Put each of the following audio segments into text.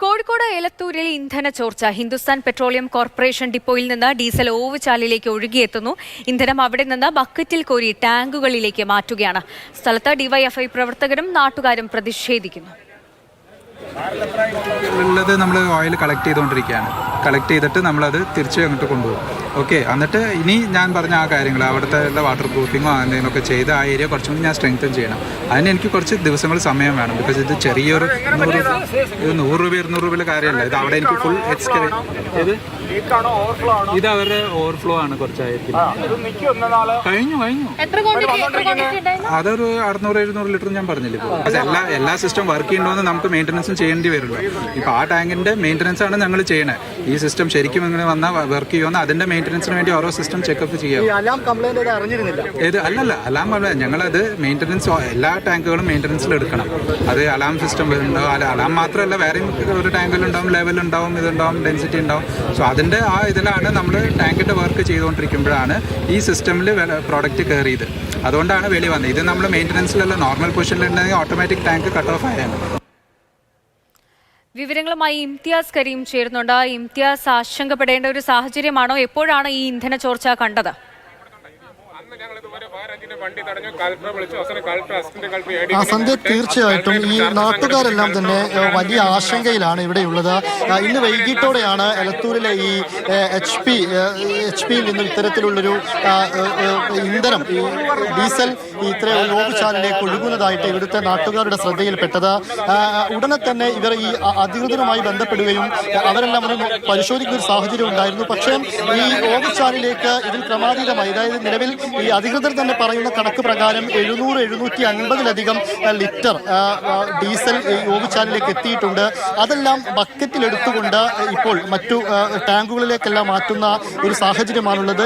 കോഴിക്കോട് ഏലത്തൂരിൽ ഇന്ധന ചോർച്ച. Hindustan petroleum corporation ഡിപ്പോയിൽ നിന്ന് ഡീസൽ ഓവുചാലിലേക്ക് ഒഴുകിയെത്തുന്നു. ഇന്ധനം അവിടെ നിന്ന് ബക്കറ്റിൽ കോരി ടാങ്കുകളിലേക്ക് മാറ്റുകയാണ്. സ്ഥലത്ത് ഡിവൈഎഫ്ഐ പ്രവർത്തകരും നാട്ടുകാരും പ്രതിഷേധിക്കുന്നു. നമ്മൾ ഓയിൽ കളക്ട് ചെയ്തുകൊണ്ടിരിക്കുകയാണ്. കളക്ട് ചെയ്തിട്ട് നമ്മളത് തിരിച്ച് അങ്ങോട്ട് കൊണ്ടുപോകും. ഓക്കെ, എന്നിട്ട് ഇനി ഞാൻ പറഞ്ഞ ആ കാര്യങ്ങൾ അവിടുത്തെ വാട്ടർ പ്രൂഫിങ്ങോ എന്തെങ്കിലുമൊക്കെ ചെയ്ത് ആ ഏരിയ കുറച്ചും കൂടി ഞാൻ സ്ട്രെങ്തൻ ചെയ്യണം. അതിന് എനിക്ക് കുറച്ച് ദിവസങ്ങൾ സമയം വേണം. ബിക്കോസ് ഇത് ചെറിയൊരു 100 രൂപ 200 രൂപയിലെ കാര്യമല്ല. ഇത് അവിടെ എനിക്ക് ഫുൾ ഇത് അവരുടെ ഓവർഫ്ലോ ആണ്. കുറച്ചായിരിക്കും കഴിഞ്ഞു അതൊരു 600-700 ലിറ്റർ ഞാൻ പറഞ്ഞില്ല. ഇപ്പോൾ എല്ലാ സിസ്റ്റം വർക്ക് ചെയ്യണമെന്ന് നമുക്ക് മെയിൻ്റനൻസും ചെയ്യേണ്ടി വരുള്ളൂ. ഇപ്പോൾ ആ ടാങ്കിന്റെ മെയിൻ്റനൻസ് ആണ് ഞങ്ങൾ ചെയ്യണത്. ഈ സിസ്റ്റം ശരിക്കും ഇങ്ങനെ വന്നാൽ വർക്ക് ചെയ്യുമെന്ന് അതിന്റെ മെയിൻ്റനൻസിന് വേണ്ടി ഓരോ സിസ്റ്റം ചെക്കപ്പ് ചെയ്യാം. അലാം ഞങ്ങളത് മെയിൻ്റനൻസ് എല്ലാ ടാങ്കുകളും മെയിൻ്റനൻസിൽ എടുക്കണം. അത് അലാം സിസ്റ്റം ഉണ്ടാവും. അലാം മാത്രമല്ല വേറെയും ഒരു ടാങ്കിലുണ്ടാവും, ലെവലുണ്ടാവും, ഇതുണ്ടാവും, ഡെൻസിറ്റി ഉണ്ടാവും. സോ അതിന്റെ ആ ഇതിലാണ് നമ്മൾ ടാങ്കിന്റെ വർക്ക് ചെയ്തുകൊണ്ടിരിക്കുമ്പോഴാണ് ഈ സിസ്റ്റമിൽ പ്രോഡക്റ്റ് കയറിയത്. അതുകൊണ്ടാണ് വെളി വന്നത്. ഇത് നമ്മൾ മെയിൻ്റനൻസിലല്ല, നോർമൽ പൊസിഷനിലുണ്ടെങ്കിൽ ഓട്ടോമാറ്റിക് ടാങ്ക് കട്ട് ഓഫ് ആയാണ്. വിവരങ്ങളുമായി ഇംതിയാസ് കരീം ചേരുന്നുണ്ട്. ഇംതിയാസ്, ആശങ്കപ്പെടേണ്ട ഒരു സാഹചര്യമാണോ? എപ്പോഴാണ് ഈ ഇന്ധന ചോർച്ച കണ്ടത്? സന്ധ്യ, തീർച്ചയായിട്ടും ഈ നാട്ടുകാരെല്ലാം തന്നെ വലിയ ആശങ്കയിലാണ് ഇവിടെയുള്ളത്. ഇന്ന് വൈകിട്ടോടെയാണ് എലത്തൂരിലെ ഈ എച്ച് പിയിൽ നിന്നും ഇത്തരത്തിലുള്ളൊരു ഇന്ധനം, ഈ ഡീസൽ ഇത്ര ഓവുചാലിലേക്ക് ഒഴുകുന്നതായിട്ട് ഇവിടുത്തെ നാട്ടുകാരുടെ ശ്രദ്ധയിൽപ്പെട്ടത്. ഉടനെ തന്നെ ഇവർ ഈ അധികൃതരുമായി ബന്ധപ്പെടുകയും അവരെല്ലാം ഒന്ന് പരിശോധിക്കുന്ന ഒരു സാഹചര്യം ഉണ്ടായിരുന്നു. പക്ഷേ ഈ ഓവുചാലിലേക്ക് ഇതിൽ ക്രമാതീതമായി, അതായത് നിലവിൽ ഈ അധികൃതർ തന്നെ പറയുന്ന കണക്ക് പ്രകാരം 700-750 ലിറ്റർ ഡീസൽ ഈ ഓവുചാലിലേക്ക് എത്തിയിട്ടുണ്ട്. അതെല്ലാം ബക്കറ്റിലെടുത്തുകൊണ്ട് ഇപ്പോൾ മറ്റു ടാങ്കുകളിലേക്കെല്ലാം മാറ്റുന്ന ഒരു സാഹചര്യമാണുള്ളത്.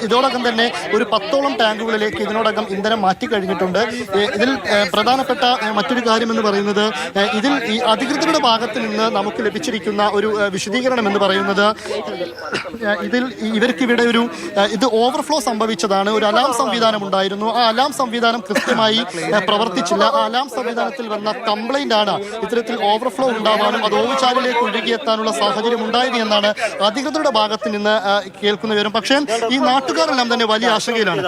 ഇതോടകം തന്നെ ഒരു 10ഓളം ടാങ്കുകളിലേക്ക് ഇതിനോടകം ഇന്ധനം മാറ്റിക്കഴിഞ്ഞിട്ടുണ്ട്. ഇതിൽ പ്രധാനപ്പെട്ട മറ്റൊരു കാര്യം എന്ന് പറയുന്നത്, ഇതിൽ ഈ അധികൃതരുടെ ഭാഗത്ത് നിന്ന് നമുക്ക് ലഭിച്ചിരിക്കുന്ന ഒരു വിശദീകരണം എന്ന് പറയുന്നത്, ഇതിൽ ഇവർക്കിവിടെ ഇത് ഓവർഫ്ലോ സംഭവിച്ചതാണ്. ഒരു അലാം സംവിധാനം ഉണ്ടായിരുന്നു. ആ അലാം സംവിധാനം കൃത്യമായി പ്രവർത്തിച്ചില്ല. ആ അലാം സംവിധാനത്തിൽ വന്ന കംപ്ലൈന്റ് ആണ് ഇത്തരത്തിൽ ഓവർഫ്ലോ ഉണ്ടാവാനും അത് ഓവുചാലിലേക്ക് ഒഴുകിയെത്താനുള്ള സാഹചര്യം ഉണ്ടായത് എന്നാണ് അധികൃതരുടെ ഭാഗത്ത് നിന്ന് കേൾക്കുന്ന വിവരം. പക്ഷേ ഈ നാട്ടുകാരെല്ലാം തന്നെ വലിയ ആശങ്കയിലാണ്.